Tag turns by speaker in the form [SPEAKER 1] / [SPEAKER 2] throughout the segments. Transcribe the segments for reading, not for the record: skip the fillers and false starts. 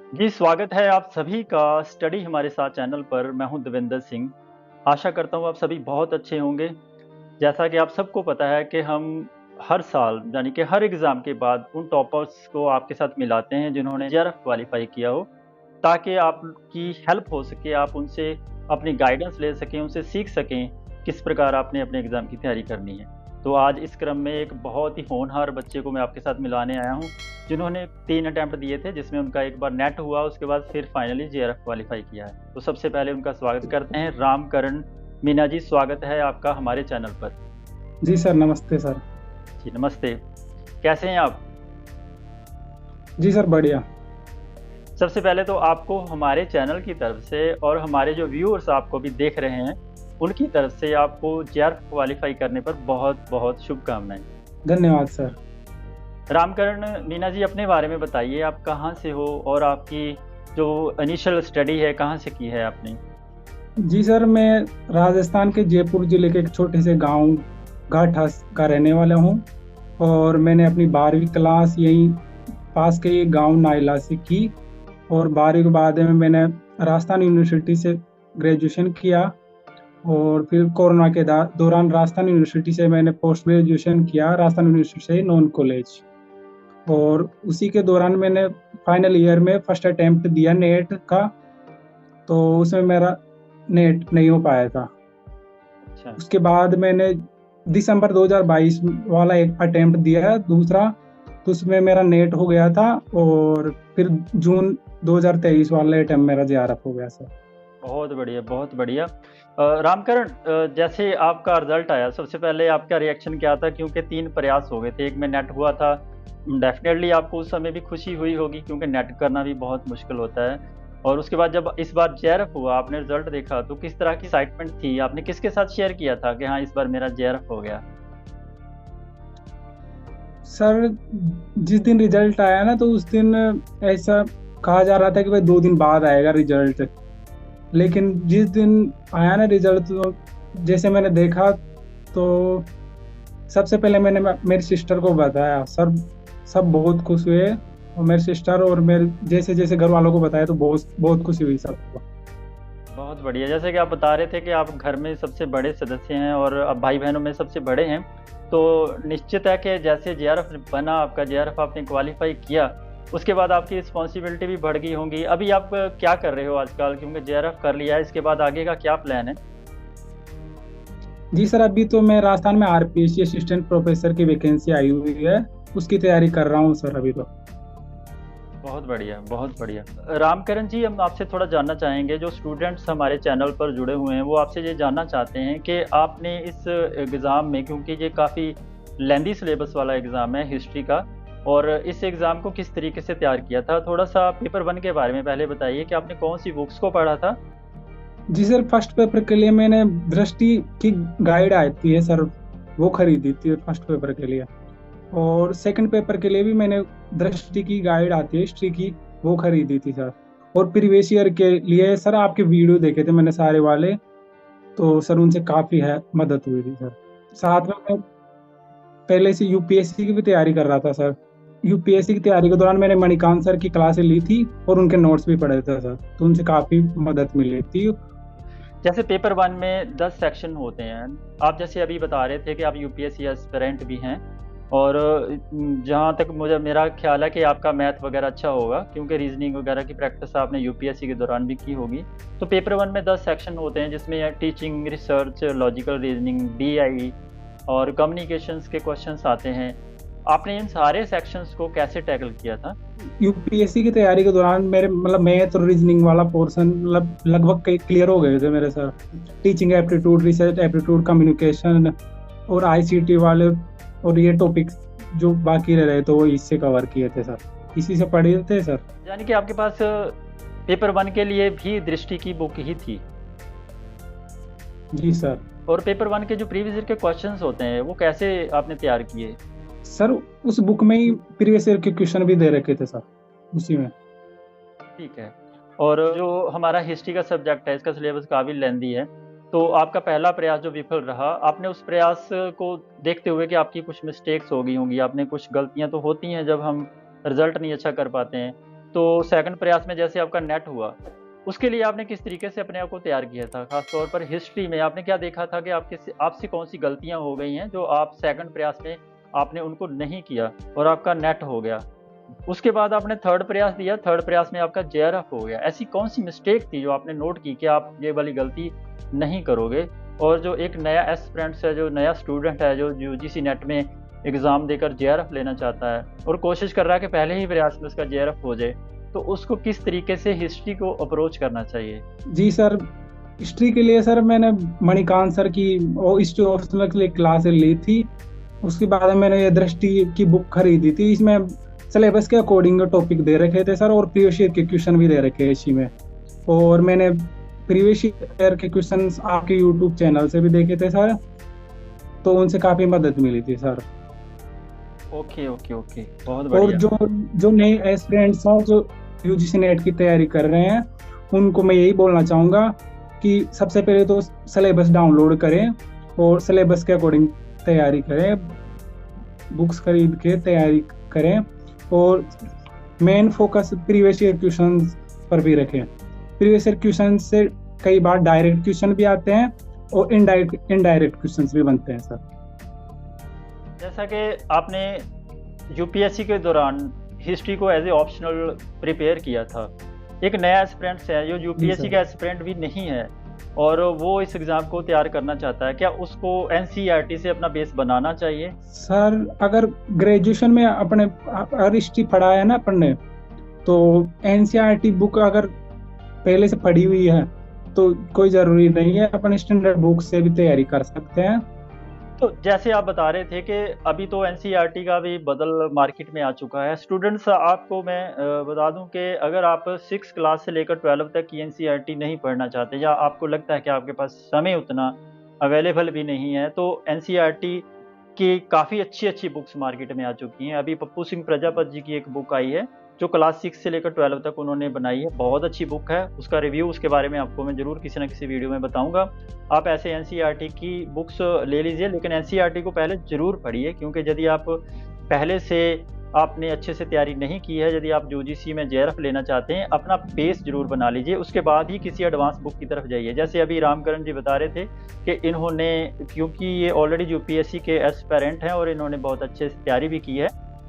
[SPEAKER 1] जी, स्वागत है आप सभी का स्टडी हमारे साथ चैनल पर। मैं हूं देवेंद्र सिंह। आशा करता हूं आप सभी बहुत अच्छे होंगे। जैसा कि आप सबको पता है कि हम हर साल यानी कि हर एग्ज़ाम के बाद उन टॉपर्स को आपके साथ मिलाते हैं जिन्होंने जेआरएफ क्वालीफाई किया हो, ताकि आपकी हेल्प हो सके, आप उनसे अपनी गाइडेंस ले सकें, उनसे सीख सकें किस प्रकार आपने अपने एग्ज़ाम की तैयारी करनी है। तो आज इस क्रम में एक बहुत ही होनहार बच्चे को मैं आपके साथ मिलाने आया हूँ, जिन्होंने 3 अटेम्प्ट दिए थे, जिसमें उनका एक बार नेट हुआ, उसके बाद फिर फाइनली जेआरएफ क्वालीफाई किया है। तो सबसे पहले उनका स्वागत करते हैं, रामकरण मीना जी, स्वागत है आपका हमारे चैनल पर।
[SPEAKER 2] जी सर, नमस्ते सर।
[SPEAKER 1] जी, नमस्ते। कैसे हैं आप?
[SPEAKER 2] जी सर, बढ़िया।
[SPEAKER 1] सबसे पहले तो आपको हमारे चैनल की तरफ से और हमारे जो व्यूअर्स आपको अभी देख रहे हैं, उनकी तरफ से आपको जेआरएफ क्वालीफाई करने पर बहुत-बहुत शुभकामनाएँ।
[SPEAKER 2] धन्यवाद सर।
[SPEAKER 1] रामकरण मीना जी, अपने बारे में बताइए, आप कहाँ से हो और आपकी जो इनिशियल स्टडी है, कहाँ से की है आपने?
[SPEAKER 2] जी सर, मैं राजस्थान के जयपुर ज़िले के एक छोटे से गाँव घाटस का रहने वाला हूँ और मैंने अपनी 12वीं क्लास यहीं पास के गाँव नाइला से की और 12वीं के बाद में मैंने राजस्थान यूनिवर्सिटी से ग्रेजुएशन किया और फिर कोरोना के दौरान राजस्थान यूनिवर्सिटी से मैंने पोस्ट ग्रेजुएशन किया, राजस्थान यूनिवर्सिटी से नॉन कॉलेज। और उसी के दौरान मैंने फाइनल ईयर में फर्स्ट अटेम्प्ट दिया नेट का, तो उसमें मेरा नेट नहीं हो पाया था।
[SPEAKER 1] अच्छा।
[SPEAKER 2] उसके बाद मैंने दिसंबर 2022 वाला एक अटेम्प्ट दिया दूसरा, तो उसमें मेरा नेट हो गया था और फिर जून 2023 वाला अटेम्प्ट मेरा जेआरएफ हो गया सर।
[SPEAKER 1] बहुत बढ़िया, बहुत बढ़िया। रामकरण, जैसे आपका रिज़ल्ट आया, सबसे पहले आपका रिएक्शन क्या था? क्योंकि 3 प्रयास हो गए थे, एक में नेट हुआ था। डेफ़िनेटली आपको उस समय भी खुशी हुई होगी, क्योंकि नेट करना भी बहुत मुश्किल होता है। और उसके बाद जब इस बार जेआरएफ हुआ, आपने रिज़ल्ट देखा, तो किस तरह की एक्साइटमेंट थी? आपने किसके साथ शेयर किया था कि हाँ, इस बार मेरा जेआरएफ हो गया?
[SPEAKER 2] सर, जिस दिन रिजल्ट आया ना, तो उस दिन ऐसा कहा जा रहा था कि भाई 2 दिन बाद आएगा रिजल्ट। लेकिन जिस दिन आया ना रिजल्ट, तो जैसे मैंने देखा, तो सबसे पहले मैंने मेरी सिस्टर को बताया। सर, सब बहुत खुश हुए और मेरी सिस्टर और मेरे जैसे-जैसे घर वालों को बताया, तो बहुत बहुत खुशी हुई सबको।
[SPEAKER 1] बहुत बढ़िया। जैसे कि आप बता रहे थे कि आप घर में सबसे बड़े सदस्य हैं और आप भाई-बहनों में सबसे बड़े हैं। तो निश्चित है कि जैसे जेआरएफ बना, आपका जेआरएफ आपने क्वालीफ़ाई किया, उसके बाद आपकी रिस्पॉन्सिबिलिटी भी बढ़ गई होंगी। अभी आप क्या कर रहे हो आजकल? क्योंकि जेआरएफ कर लिया है, इसके बाद आगे का क्या प्लान है?
[SPEAKER 2] जी सर, अभी तो मैं राजस्थान में आरपीएससी असिस्टेंट प्रोफेसर की वैकेंसी आई हुई है, उसकी तैयारी कर रहा हूँ सर अभी तो।
[SPEAKER 1] बहुत बढ़िया, बहुत बढ़िया। रामकरण जी, हम आपसे थोड़ा जानना चाहेंगे, जो स्टूडेंट्स हमारे चैनल पर जुड़े हुए हैं, वो आपसे ये जानना चाहते हैं कि आपने इस एग्ज़ाम में, क्योंकि ये काफ़ी लेंथी सिलेबस वाला एग्ज़ाम है हिस्ट्री का, और इस एग्ज़ाम को किस तरीके से तैयार किया था? थोड़ा-सा पेपर 1 के बारे में पहले बताइए कि आपने कौन-सी बुक्स को पढ़ा था?
[SPEAKER 2] जी सर, फर्स्ट पेपर के लिए मैंने दृष्टि की गाइड आती है सर, वो खरीदी थी फर्स्ट पेपर के लिए। और सेकंड पेपर के लिए भी मैंने दृष्टि की गाइड आती है हिस्ट्री की, वो खरीदी थी सर। और प्रीवियस ईयर के लिए सर आपके वीडियो देखे थे मैंने सारे वाले, तो सर उनसे काफ़ी है मदद हुई थी सर। साथ में मैं पहले से यूपीएससी की भी तैयारी कर रहा था सर। यूपीएससी की तैयारी के दौरान मैंने मणिकांत सर की क्लासें ली थी और उनके नोट्स भी पढ़े थे सर, तो उनसे काफ़ी मदद मिली थी।
[SPEAKER 1] जैसे पेपर 1 में 10 सेक्शन होते हैं। आप जैसे अभी बता रहे थे कि आप यूपीएससी एस्पिरेंट भी हैं, और जहाँ तक मुझे मेरा ख़्याल है कि आपका मैथ वग़ैरह अच्छा होगा, क्योंकि रीज़निंग वग़ैरह की प्रैक्टिस आपने यूपीएससी के दौरान भी की होगी। तो पेपर 1 में 10 सेक्शन होते हैं, जिसमें teaching, research, logical reasoning, DI और कम्युनिकेशंस के क्वेश्चन्स आते हैं। आपने इन सारे सेक्शंस को कैसे टैकल किया था?
[SPEAKER 2] यूपीएससी की तैयारी के दौरान मेरे मतलब मैथ और रीजनिंग वाला पोर्शन मतलब लगभग क्लियर हो गए थे मेरे sir. Teaching aptitude, research aptitude, communication और आईसीटी वाले और ये टॉपिक्स जो बाकी रह रहे थे वो इससे कवर किए थे सर, इसी से पढ़े थे सर।
[SPEAKER 1] यानी कि आपके पास पेपर 1 के लिए भी दृष्टि की बुक ही थी।
[SPEAKER 2] जी सर।
[SPEAKER 1] और पेपर 1 के जो प्रीवियस ईयर के क्वेश्चंस होते हैं, वो कैसे आपने तैयार किए?
[SPEAKER 2] सर, उस बुक में ही प्रीवियस ईयर के क्वेश्चन भी दे रखे थे सर, उसी में।
[SPEAKER 1] ठीक है। और जो हमारा हिस्ट्री का सब्जेक्ट है, इसका सिलेबस काफ़ी लेंथी है। तो आपका पहला प्रयास जो विफल रहा, आपने उस प्रयास को देखते हुए कि आपकी कुछ मिस्टेक्स हो गई होंगी, आपने कुछ गलतियाँ तो होती हैं जब हम रिज़ल्ट नहीं अच्छा कर पाते हैं। तो सेकंड प्रयास में जैसे आपका नेट हुआ, उसके लिए आपने किस तरीके से अपने आप को तैयार किया था? खास तौर पर हिस्ट्री में आपने क्या देखा था कि आपसे कौन-सी गलतियाँ हो गई हैं जो आप सेकंड प्रयास में आपने उनको नहीं किया और आपका नेट हो गया? उसके बाद आपने थर्ड प्रयास दिया, थर्ड प्रयास में आपका जेआरएफ हो गया। ऐसी कौन-सी मिस्टेक थी जो आपने नोट की कि आप ये वाली गलती नहीं करोगे? और जो एक नया एस्पिरेंट्स है, जो नया स्टूडेंट है, जो यूजीसी नेट में एग्ज़ाम देकर जेआरएफ लेना चाहता है और कोशिश कर रहा है कि पहले ही प्रयास में उसका जेआरएफ हो जाए, तो उसको किस तरीके से हिस्ट्री को अप्रोच करना चाहिए?
[SPEAKER 2] जी सर, हिस्ट्री के लिए सर मैंने मणिकांत सर की और हिस्ट्री ऑप्शनल के लिए क्लास ली थी। उसके बाद मैंने ये दृष्टि की बुक खरीदी थी। इसमें सिलेबस के अकॉर्डिंग टॉपिक दे रखे थे सर और प्रीवियस ईयर के क्वेश्चन भी दे रखे हैं इसी में। और मैंने प्रीवियस ईयर के क्वेश्चंस आपके यूट्यूब चैनल से भी देखे थे सर, तो उनसे काफ़ी मदद मिली थी सर।
[SPEAKER 1] Okay, okay, okay. बहुत
[SPEAKER 2] और
[SPEAKER 1] बढ़िया।
[SPEAKER 2] जो नए एस्पिरेंट्स हैं जो यूजीसी नेट की तैयारी कर रहे हैं, उनको मैं यही बोलना चाहूँगा कि सबसे पहले तो सिलेबस डाउनलोड करें और सिलेबस के अकॉर्डिंग तैयारी करें, बुक्स खरीद के तैयारी करें और main focus previous year questions पर भी रखें। प्रीवियस ईयर क्वेश्चन से कई बार डायरेक्ट क्वेश्चन भी आते हैं और इनडायरेक्ट क्वेश्चंस भी बनते हैं सर।
[SPEAKER 1] जैसा कि आपने यूपीएससी के दौरान हिस्ट्री को एज ए ऑप्शनल प्रिपेयर किया था, एक नया एस्पिरेंट्स है जो यूपीएससी का एस्पिरेंट भी नहीं है और वो इस एग्ज़ाम को तैयार करना चाहता है, क्या उसको एनसीईआरटी से अपना बेस बनाना चाहिए?
[SPEAKER 2] सर अगर ग्रेजुएशन में अगर हिस्ट्री पढ़ा है ना अपन ने, तो एनसीईआरटी बुक अगर पहले से पढ़ी हुई है तो कोई ज़रूरी नहीं है, अपन स्टैंडर्ड बुक से भी तैयारी कर सकते हैं।
[SPEAKER 1] तो जैसे आप बता रहे थे कि अभी तो एनसीईआरटी का भी बदल मार्केट में आ चुका है। स्टूडेंट्स, आपको मैं बता दूं कि अगर आप 6 क्लास से लेकर 12 तक की एनसीईआरटी नहीं पढ़ना चाहते या आपको लगता है कि आपके पास समय उतना अवेलेबल भी नहीं है, तो एनसीईआरटी की काफ़ी अच्छी बुक्स मार्केट में आ चुकी हैं। अभी पप्पू सिंह प्रजापत जी की एक बुक आई है जो क्लास 6 से लेकर 12 तक उन्होंने बनाई है। बहुत अच्छी बुक है, उसका रिव्यू उसके बारे में आपको मैं ज़रूर किसी न किसी वीडियो में बताऊंगा। आप ऐसे एनसीईआरटी की बुक्स ले लीजिए, लेकिन एनसीईआरटी को पहले ज़रूर पढ़िए, क्योंकि यदि आप पहले से आपने अच्छे से तैयारी नहीं की है, यदि आप यूजीसी में जेआरएफ लेना चाहते हैं, अपना बेस ज़रूर बना लीजिए, उसके बाद ही किसी एडवांस बुक की तरफ जाइए। जैसे अभी रामकरण जी बता रहे थे कि इन्होंने, क्योंकि ये ऑलरेडी यूपीएससी के एस्पिरेंट हैं और इन्होंने बहुत अच्छे से तैयारी भी की है,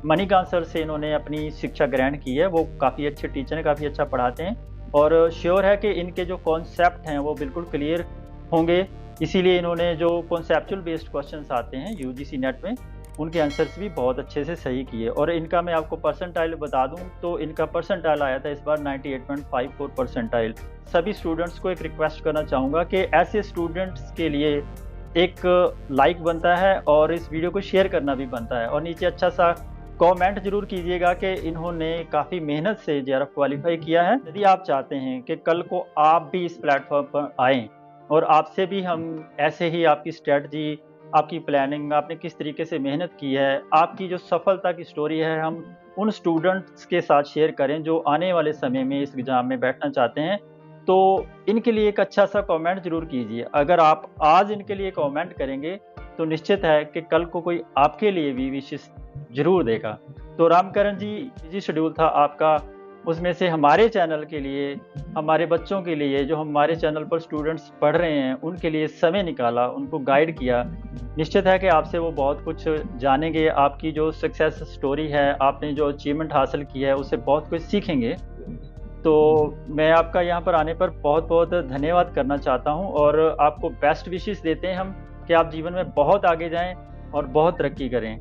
[SPEAKER 1] मणिकांत सर से इन्होंने अपनी शिक्षा ग्रहण की है। वो काफ़ी अच्छे टीचर हैं, काफ़ी अच्छा पढ़ाते हैं और श्योर है कि इनके जो कॉन्सेप्ट हैं वो बिल्कुल क्लियर होंगे। इसीलिए इन्होंने जो कॉन्सेप्चुअल बेस्ड क्वेश्चंस आते हैं यूजीसी नेट में, उनके आंसर्स भी बहुत अच्छे से सही किए। और इनका मैं आपको परसेंटाइल बता दूं तो इनका परसेंटाइल आया था इस बार 98.54 परसेंटाइल। सभी स्टूडेंट्स को एक रिक्वेस्ट करना चाहूँगा कि ऐसे स्टूडेंट्स के लिए एक लाइक बनता है और इस वीडियो को शेयर करना भी बनता है और नीचे अच्छा सा कमेंट जरूर कीजिएगा कि इन्होंने काफ़ी मेहनत से जेआरएफ क्वालिफाई किया है। यदि आप चाहते हैं कि कल को आप भी इस प्लेटफॉर्म पर आएँ और आपसे भी हम ऐसे ही आपकी स्ट्रेटजी, आपकी प्लानिंग, आपने किस तरीके से मेहनत की है, आपकी जो सफलता की स्टोरी है, हम उन स्टूडेंट्स के साथ शेयर करें जो आने वाले समय में इस एग्ज़ाम में बैठना चाहते हैं, तो इनके लिए एक अच्छा सा कमेंट ज़रूर कीजिए। अगर आप आज इनके लिए कमेंट करेंगे तो निश्चित है कि कल को कोई आपके लिए भी विशेष ज़रूर देगा। तो रामकरण जी, बिजी शेड्यूल था आपका, उसमें से हमारे चैनल के लिए, हमारे बच्चों के लिए, जो हमारे चैनल पर स्टूडेंट्स पढ़ रहे हैं, उनके लिए समय निकाला, उनको गाइड किया। निश्चित है कि आपसे वो बहुत कुछ जानेंगे, आपकी जो सक्सेस स्टोरी है, आपने जो अचीवमेंट हासिल की है, उससे बहुत कुछ सीखेंगे। तो मैं आपका यहाँ पर आने पर बहुत बहुत धन्यवाद करना चाहता हूँ और आपको बेस्ट विशेस देते हैं हम कि आप जीवन में बहुत आगे जाएं और बहुत तरक्की करें।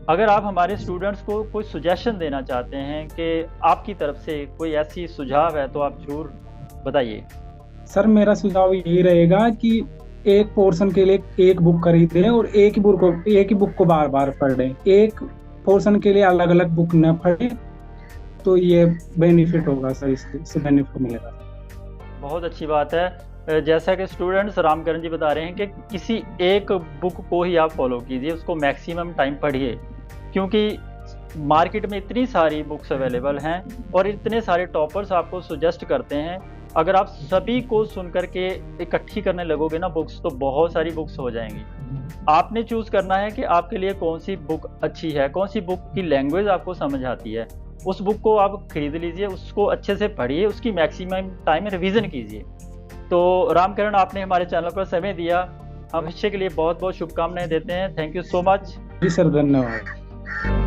[SPEAKER 1] अगर आप हमारे स्टूडेंट्स को कोई सुजेशन देना चाहते हैं कि आपकी तरफ से कोई ऐसी सुझाव है तो आप ज़रूर बताइए।
[SPEAKER 2] सर मेरा सुझाव यही रहेगा कि एक पोर्शन के लिए एक बुक खरीदें और एक ही बुक को बार बार पढ़ें। एक पोर्शन के लिए अलग अलग बुक न पढ़ें, तो ये बेनिफिट होगा सर, इससे बेनिफिट मिलेगा।
[SPEAKER 1] बहुत अच्छी बात है। जैसा कि स्टूडेंट्स, रामकरण जी बता रहे हैं कि किसी एक बुक को ही आप फॉलो कीजिए, उसको मैक्सिमम टाइम पढ़िए, क्योंकि मार्केट में इतनी सारी बुक्स अवेलेबल हैं और इतने सारे टॉपर्स आपको सुजेस्ट करते हैं। अगर आप सभी को सुन करके इकट्ठी करने लगोगे ना बुक्स, तो बहुत सारी बुक्स हो जाएंगी। आपने चूज़ करना है कि आपके लिए कौन सी बुक अच्छी है, कौन सी बुक की लैंग्वेज आपको समझ आती है। उस बुक को आप खरीद लीजिए, उसको अच्छे से पढ़िए, उसकी मैक्सिमम टाइम रिवीजन कीजिए। तो रामकरण, आपने हमारे चैनल पर समय दिया, हम भविष्य के लिए बहुत बहुत शुभकामनाएं देते हैं। Thank you so much.
[SPEAKER 2] जी सर, धन्यवाद।